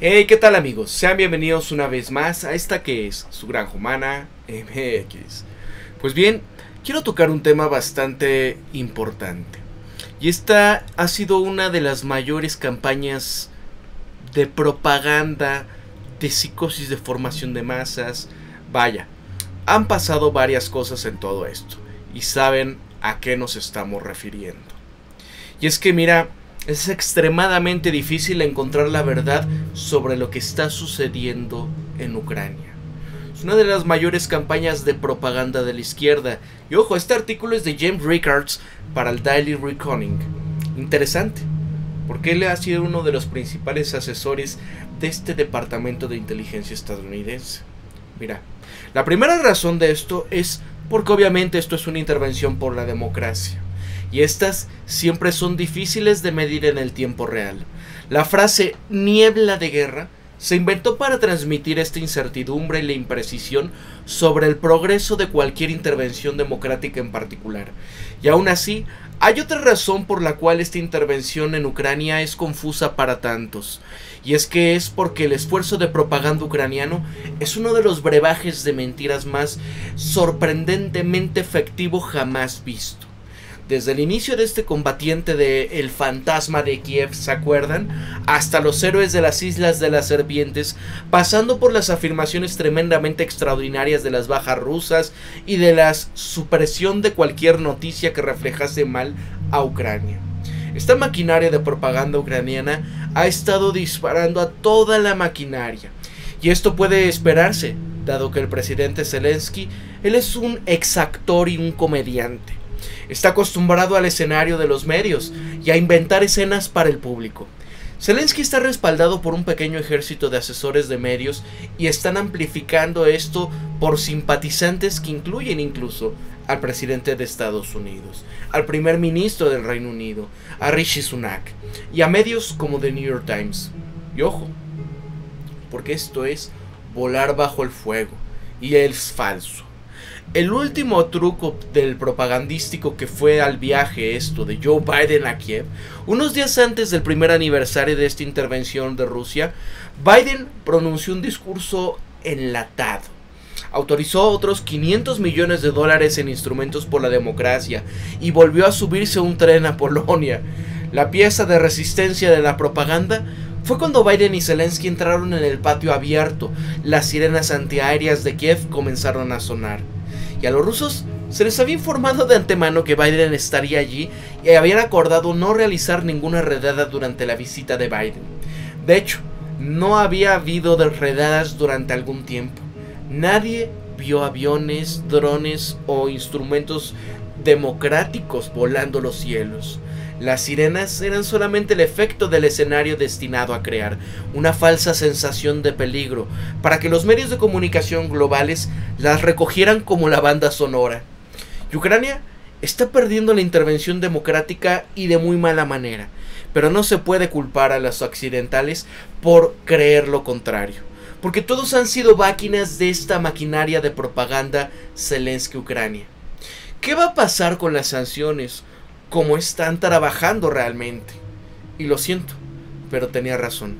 Hey, ¿qué tal amigos? Sean bienvenidos una vez más a esta que es su Granja Humana MX. Pues bien, quiero tocar un tema bastante importante. Y esta ha sido una de las mayores campañas de propaganda, de psicosis de formación de masas. Vaya, han pasado varias cosas en todo esto. Y saben a qué nos estamos refiriendo. Y es que mira, es extremadamente difícil encontrar la verdad sobre lo que está sucediendo en Ucrania. Es una de las mayores campañas de propaganda de la izquierda. Y ojo, este artículo es de James Rickards para el Daily Reckoning. Interesante, porque él ha sido uno de los principales asesores de este departamento de inteligencia estadounidense. Mira, la primera razón de esto es porque obviamente esto es una intervención por la democracia. Y estas siempre son difíciles de medir en el tiempo real. La frase niebla de guerra se inventó para transmitir esta incertidumbre y la imprecisión sobre el progreso de cualquier intervención democrática en particular. Y aún así, hay otra razón por la cual esta intervención en Ucrania es confusa para tantos. Y es que es porque el esfuerzo de propaganda ucraniano es uno de los brebajes de mentiras más sorprendentemente efectivo jamás visto. Desde el inicio de este combatiente de El Fantasma de Kiev, ¿se acuerdan? Hasta los héroes de las Islas de las Serpientes, pasando por las afirmaciones tremendamente extraordinarias de las bajas rusas y de la supresión de cualquier noticia que reflejase mal a Ucrania. Esta maquinaria de propaganda ucraniana ha estado disparando a toda la maquinaria. Y esto puede esperarse, dado que el presidente Zelensky, él es un exactor y un comediante. Está acostumbrado al escenario de los medios y a inventar escenas para el público. Zelensky está respaldado por un pequeño ejército de asesores de medios y están amplificando esto por simpatizantes que incluyen incluso al presidente de Estados Unidos, al primer ministro del Reino Unido, a Rishi Sunak y a medios como The New York Times. Y ojo, porque esto es volar bajo el fuego y es falso. El último truco del propagandístico que fue al viaje esto de Joe Biden a Kiev, unos días antes del primer aniversario de esta intervención de Rusia, Biden pronunció un discurso enlatado. Autorizó otros $500 millones en instrumentos por la democracia y volvió a subirse a un tren a Polonia. La pieza de resistencia de la propaganda fue cuando Biden y Zelensky entraron en el patio abierto. Las sirenas antiaéreas de Kiev comenzaron a sonar. Y a los rusos se les había informado de antemano que Biden estaría allí y habían acordado no realizar ninguna redada durante la visita de Biden. De hecho, no había habido redadas durante algún tiempo. Nadie vio aviones, drones o instrumentos democráticos volando los cielos. Las sirenas eran solamente el efecto del escenario destinado a crear una falsa sensación de peligro para que los medios de comunicación globales las recogieran como la banda sonora. Y Ucrania está perdiendo la intervención democrática y de muy mala manera, pero no se puede culpar a los occidentales por creer lo contrario, porque todos han sido máquinas de esta maquinaria de propaganda Zelensky-Ucrania. ¿Qué va a pasar con las sanciones? ¿Cómo están trabajando realmente? Y lo siento, pero tenía razón.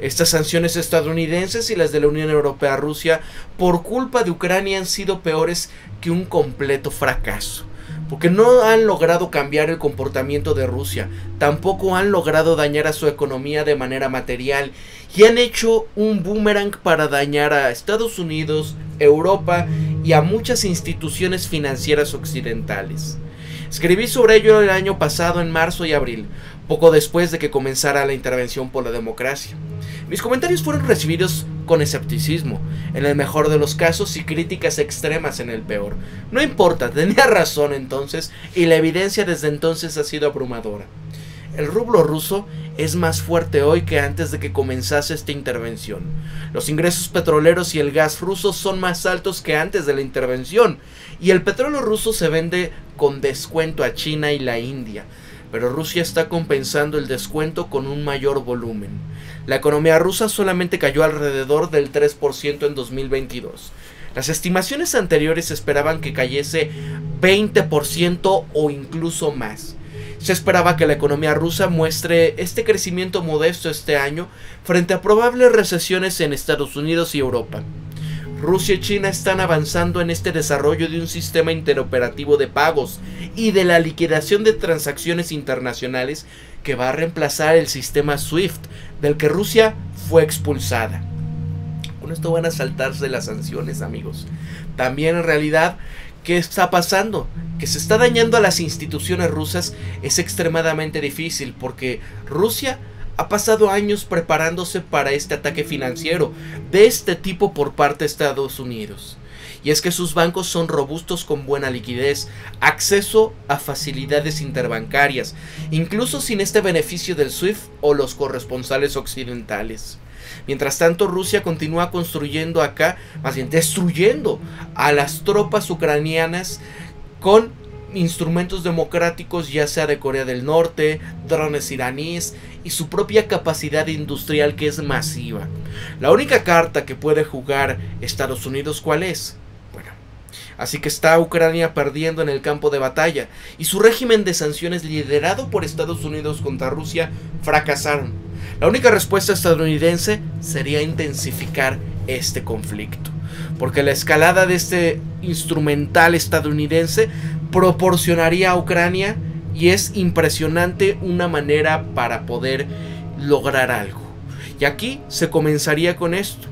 Estas sanciones estadounidenses y las de la Unión Europea a Rusia por culpa de Ucrania han sido peores que un completo fracaso, porque no han logrado cambiar el comportamiento de Rusia, tampoco han logrado dañar a su economía de manera material y han hecho un boomerang para dañar a Estados Unidos, Europa y a muchas instituciones financieras occidentales. Escribí sobre ello el año pasado en marzo y abril, poco después de que comenzara la intervención por la democracia. Mis comentarios fueron recibidos con escepticismo, en el mejor de los casos, y críticas extremas en el peor. No importa, tenía razón entonces, y la evidencia desde entonces ha sido abrumadora. El rublo ruso es más fuerte hoy que antes de que comenzase esta intervención. Los ingresos petroleros y el gas ruso son más altos que antes de la intervención, y el petróleo ruso se vende con descuento a China y la India, pero Rusia está compensando el descuento con un mayor volumen. La economía rusa solamente cayó alrededor del 3% en 2022. Las estimaciones anteriores esperaban que cayese 20% o incluso más. Se esperaba que la economía rusa muestre este crecimiento modesto este año frente a probables recesiones en Estados Unidos y Europa. Rusia y China están avanzando en este desarrollo de un sistema interoperativo de pagos y de la liquidación de transacciones internacionales que va a reemplazar el sistema SWIFT, del que Rusia fue expulsada. Con esto van a saltarse las sanciones, amigos. También en realidad, ¿qué está pasando? Que se está dañando a las instituciones rusas es extremadamente difícil porque Rusia ha pasado años preparándose para este ataque financiero de este tipo por parte de Estados Unidos. Y es que sus bancos son robustos con buena liquidez, acceso a facilidades interbancarias, incluso sin este beneficio del SWIFT o los corresponsales occidentales. Mientras tanto, Rusia continúa construyendo acá, más bien destruyendo a las tropas ucranianas con instrumentos democráticos, ya sea de Corea del Norte, drones iraníes y su propia capacidad industrial, que es masiva. La única carta que puede jugar Estados Unidos, ¿cuál es? Bueno, así que está Ucrania perdiendo en el campo de batalla y su régimen de sanciones liderado por Estados Unidos contra Rusia fracasaron. La única respuesta estadounidense sería intensificar este conflicto, porque la escalada de este instrumental estadounidense proporcionaría a Ucrania, y es impresionante una manera para poder lograr algo. Y aquí se comenzaría con esto.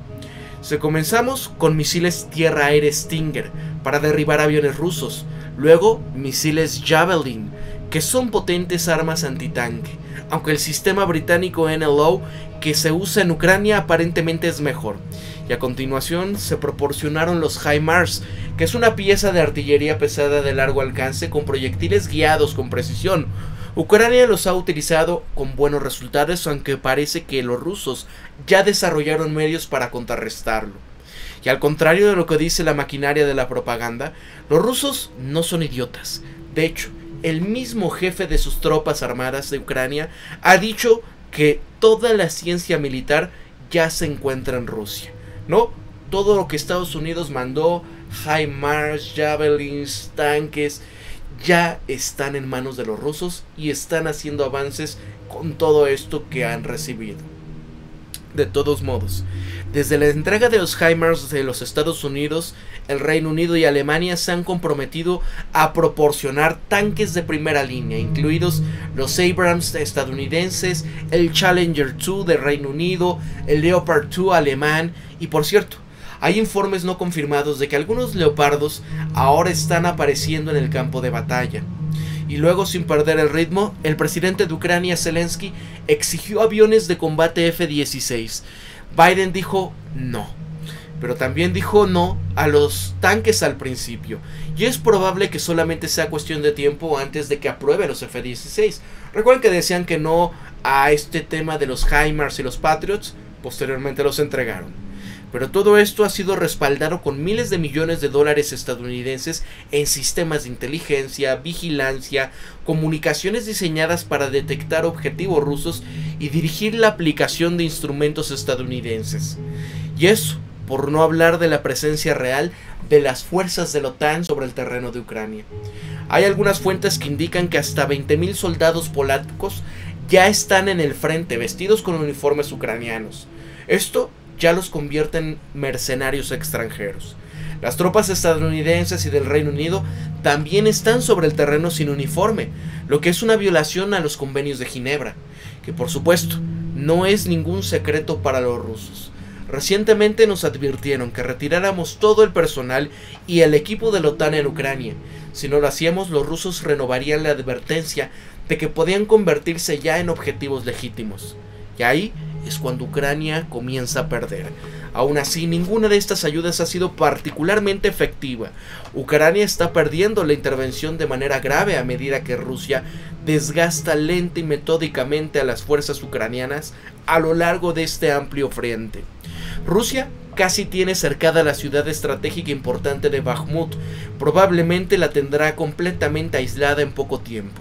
Comenzamos con misiles tierra-aire Stinger para derribar aviones rusos, luego misiles Javelin, que son potentes armas antitanque, aunque el sistema británico NLO que se usa en Ucrania aparentemente es mejor. Y a continuación se proporcionaron los HIMARS, que es una pieza de artillería pesada de largo alcance con proyectiles guiados con precisión. Ucrania los ha utilizado con buenos resultados, aunque parece que los rusos ya desarrollaron medios para contrarrestarlo. Y al contrario de lo que dice la maquinaria de la propaganda, los rusos no son idiotas. De hecho, el mismo jefe de sus tropas armadas de Ucrania ha dicho que toda la ciencia militar ya se encuentra en Rusia. No, todo lo que Estados Unidos mandó, HIMARS, Javelins, tanques, ya están en manos de los rusos y están haciendo avances con todo esto que han recibido. De todos modos, desde la entrega de los HIMARS de los Estados Unidos, el Reino Unido y Alemania se han comprometido a proporcionar tanques de primera línea, incluidos los Abrams estadounidenses, el Challenger 2 de Reino Unido, el Leopard 2 alemán. Y por cierto, hay informes no confirmados de que algunos leopardos ahora están apareciendo en el campo de batalla. Y luego, sin perder el ritmo, el presidente de Ucrania, Zelensky, exigió aviones de combate F-16. Biden dijo no, pero también dijo no a los tanques al principio. Y es probable que solamente sea cuestión de tiempo antes de que apruebe los F-16. Recuerden que decían que no a este tema de los HIMARS y los Patriots, posteriormente los entregaron. Pero todo esto ha sido respaldado con miles de millones de dólares estadounidenses en sistemas de inteligencia, vigilancia, comunicaciones diseñadas para detectar objetivos rusos y dirigir la aplicación de instrumentos estadounidenses. Y eso, por no hablar de la presencia real de las fuerzas de la OTAN sobre el terreno de Ucrania. Hay algunas fuentes que indican que hasta 20,000 soldados polacos ya están en el frente, vestidos con uniformes ucranianos. Esto ya los convierte en mercenarios extranjeros. Las tropas estadounidenses y del Reino Unido también están sobre el terreno sin uniforme, lo que es una violación a los convenios de Ginebra, que por supuesto no es ningún secreto para los rusos. Recientemente nos advirtieron que retiráramos todo el personal y el equipo de la OTAN en Ucrania. Si no lo hacíamos, los rusos renovarían la advertencia de que podían convertirse ya en objetivos legítimos. Y ahí es cuando Ucrania comienza a perder. Aún así, ninguna de estas ayudas ha sido particularmente efectiva. Ucrania está perdiendo la intervención de manera grave a medida que Rusia desgasta lenta y metódicamente a las fuerzas ucranianas a lo largo de este amplio frente. Rusia casi tiene cercada la ciudad estratégica importante de Bakhmut. Probablemente la tendrá completamente aislada en poco tiempo.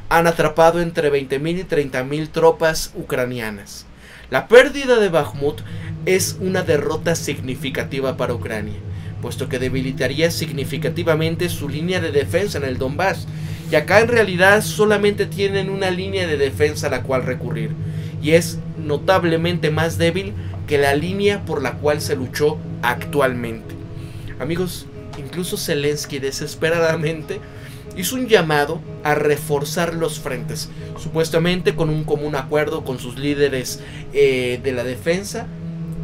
Han atrapado entre 20,000 y 30,000 tropas ucranianas. La pérdida de Bakhmut es una derrota significativa para Ucrania, puesto que debilitaría significativamente su línea de defensa en el Donbass, Y acá en realidad solamente tienen una línea de defensa a la cual recurrir. Y es notablemente más débil que la línea por la cual se luchó actualmente. Amigos, incluso Zelensky desesperadamente hizo un llamado a reforzar los frentes, supuestamente con un común acuerdo con sus líderes de la defensa,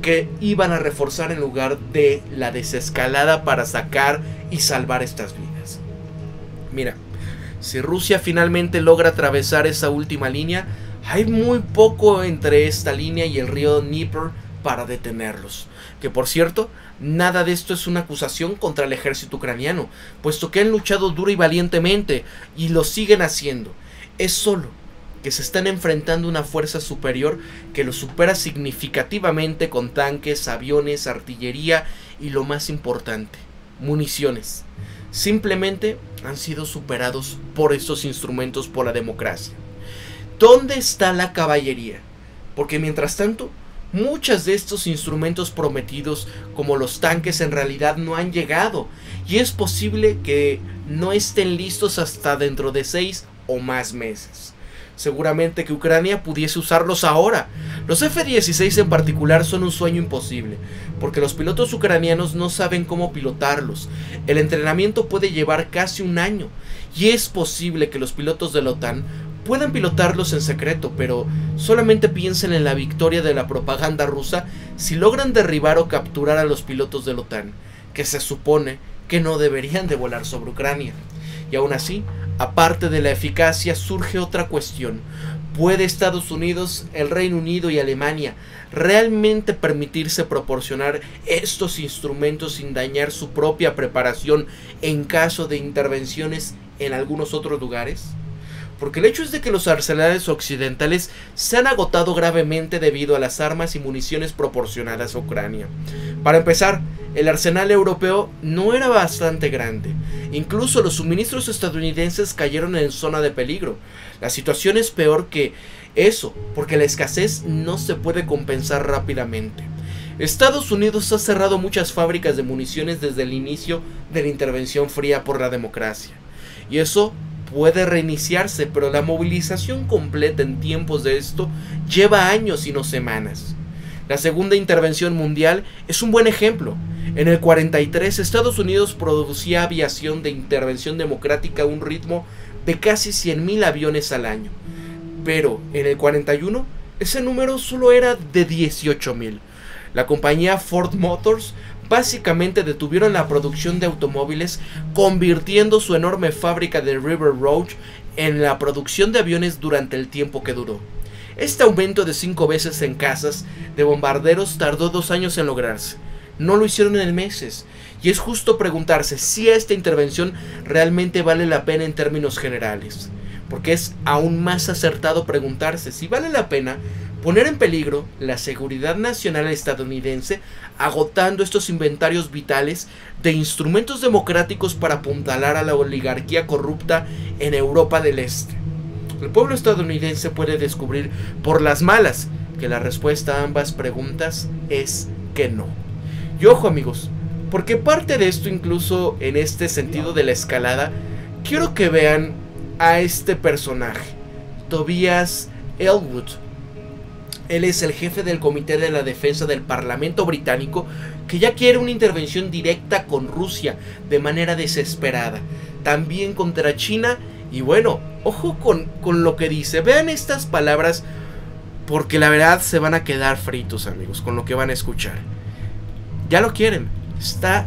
que iban a reforzar en lugar de la desescalada para sacar y salvar estas vidas. Mira, si Rusia finalmente logra atravesar esa última línea, hay muy poco entre esta línea y el río Dnieper para detenerlos. Que por cierto, nada de esto es una acusación contra el ejército ucraniano, puesto que han luchado duro y valientemente y lo siguen haciendo. Es solo que se están enfrentando a una fuerza superior que los supera significativamente con tanques, aviones, artillería y lo más importante, municiones. Simplemente han sido superados por estos instrumentos por la democracia. ¿Dónde está la caballería? Porque mientras tanto, muchos de estos instrumentos prometidos, como los tanques, en realidad no han llegado. Y es posible que no estén listos hasta dentro de 6 o más meses. Seguramente que Ucrania pudiese usarlos ahora. Los F-16 en particular son un sueño imposible, porque los pilotos ucranianos no saben cómo pilotarlos. El entrenamiento puede llevar casi un año, y es posible que los pilotos de la OTAN puedan pilotarlos en secreto, pero solamente piensen en la victoria de la propaganda rusa si logran derribar o capturar a los pilotos de la OTAN, que se supone que no deberían de volar sobre Ucrania. Y aún así, aparte de la eficacia, surge otra cuestión. ¿Puede Estados Unidos, el Reino Unido y Alemania realmente permitirse proporcionar estos instrumentos sin dañar su propia preparación en caso de intervenciones en algunos otros lugares? Porque el hecho es de que los arsenales occidentales se han agotado gravemente debido a las armas y municiones proporcionadas a Ucrania. Para empezar, el arsenal europeo no era bastante grande. Incluso los suministros estadounidenses cayeron en zona de peligro. La situación es peor que eso, porque la escasez no se puede compensar rápidamente. Estados Unidos ha cerrado muchas fábricas de municiones desde el inicio de la intervención fría por la democracia. Y eso puede reiniciarse, pero la movilización completa en tiempos de esto lleva años y no semanas. La segunda intervención mundial es un buen ejemplo. En el 43, Estados Unidos producía aviación de intervención democrática a un ritmo de casi 100.000 aviones al año. Pero en el 41, ese número solo era de 18.000. La compañía Ford Motors básicamente detuvieron la producción de automóviles, convirtiendo su enorme fábrica de River Road en la producción de aviones durante el tiempo que duró. Este aumento de 5 veces en casas de bombarderos tardó 2 años en lograrse. No lo hicieron en meses. Y es justo preguntarse si esta intervención realmente vale la pena en términos generales. Porque es aún más acertado preguntarse si vale la pena poner en peligro la seguridad nacional estadounidense agotando estos inventarios vitales de instrumentos democráticos para apuntalar a la oligarquía corrupta en Europa del Este. El pueblo estadounidense puede descubrir por las malas que la respuesta a ambas preguntas es que no. Y ojo amigos, porque parte de esto, incluso en este sentido de la escalada, quiero que vean a este personaje, Tobias Ellwood. Él es el jefe del Comité de la Defensa del Parlamento británico, que ya quiere una intervención directa con Rusia de manera desesperada, también contra China. Y bueno, ojo con lo que dice. Vean estas palabras, porque la verdad se van a quedar fritos amigos con lo que van a escuchar. Ya lo quieren. Está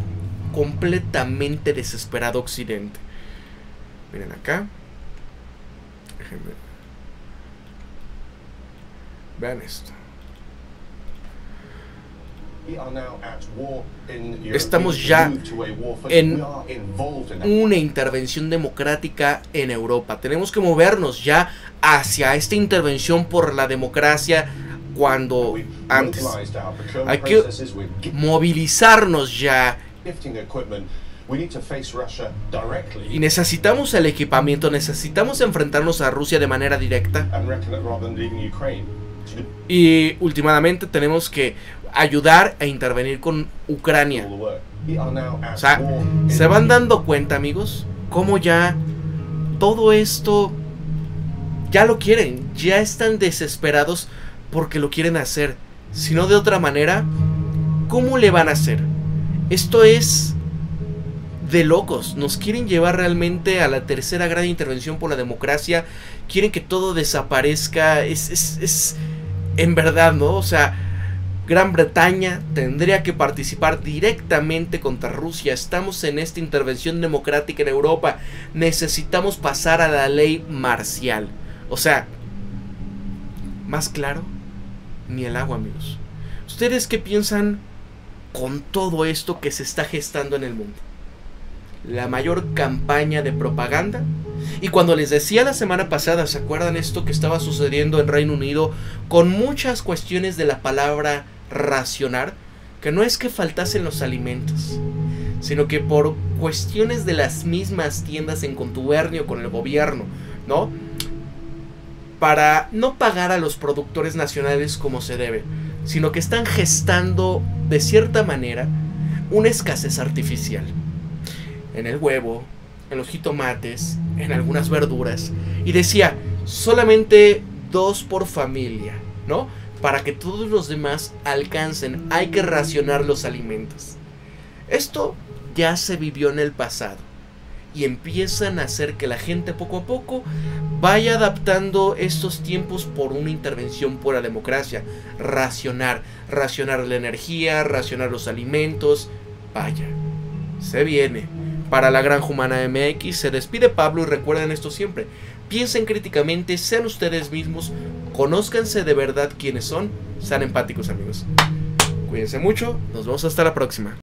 completamente desesperado Occidente. Miren acá. Déjenme. Vean esto. Estamos ya en una intervención democrática en Europa. Tenemos que movernos ya hacia esta intervención por la democracia cuando antes. Hay que movilizarnos ya. Y necesitamos el equipamiento, necesitamos enfrentarnos a Rusia de manera directa. Y últimamente tenemos que ayudar a intervenir con Ucrania. O sea, se van dando cuenta amigos cómo ya todo esto ya lo quieren, ya están desesperados porque lo quieren hacer. Si no de otra manera, ¿cómo le van a hacer? Esto es de locos. Nos quieren llevar realmente a la tercera gran intervención por la democracia. Quieren que todo desaparezca. Es en verdad, ¿no? O sea, Gran Bretaña tendría que participar directamente contra Rusia. Estamos en esta intervención democrática en Europa. Necesitamos pasar a la ley marcial. O sea, más claro, ni el agua, amigos. ¿Ustedes qué piensan con todo esto que se está gestando en el mundo? La mayor campaña de propaganda. Y cuando les decía la semana pasada, ¿se acuerdan esto que estaba sucediendo en Reino Unido con muchas cuestiones de la palabra racionar? Que no es que faltasen los alimentos, sino que por cuestiones de las mismas tiendas en contubernio con el gobierno, ¿no? Para no pagar a los productores nacionales como se debe, sino que están gestando de cierta manera una escasez artificial en el huevo, en los jitomates, en algunas verduras, y decía solamente 2 por familia, ¿no? Para que todos los demás alcancen, hay que racionar los alimentos. Esto ya se vivió en el pasado y empiezan a hacer que la gente poco a poco vaya adaptando estos tiempos por una intervención por la democracia. Racionar la energía, racionar los alimentos. Vaya, se viene. Para la Granja Humana MX se despide Pablo y recuerden esto siempre. Piensen críticamente, sean ustedes mismos, conózcanse de verdad quiénes son, sean empáticos, amigos. Cuídense mucho, nos vemos hasta la próxima.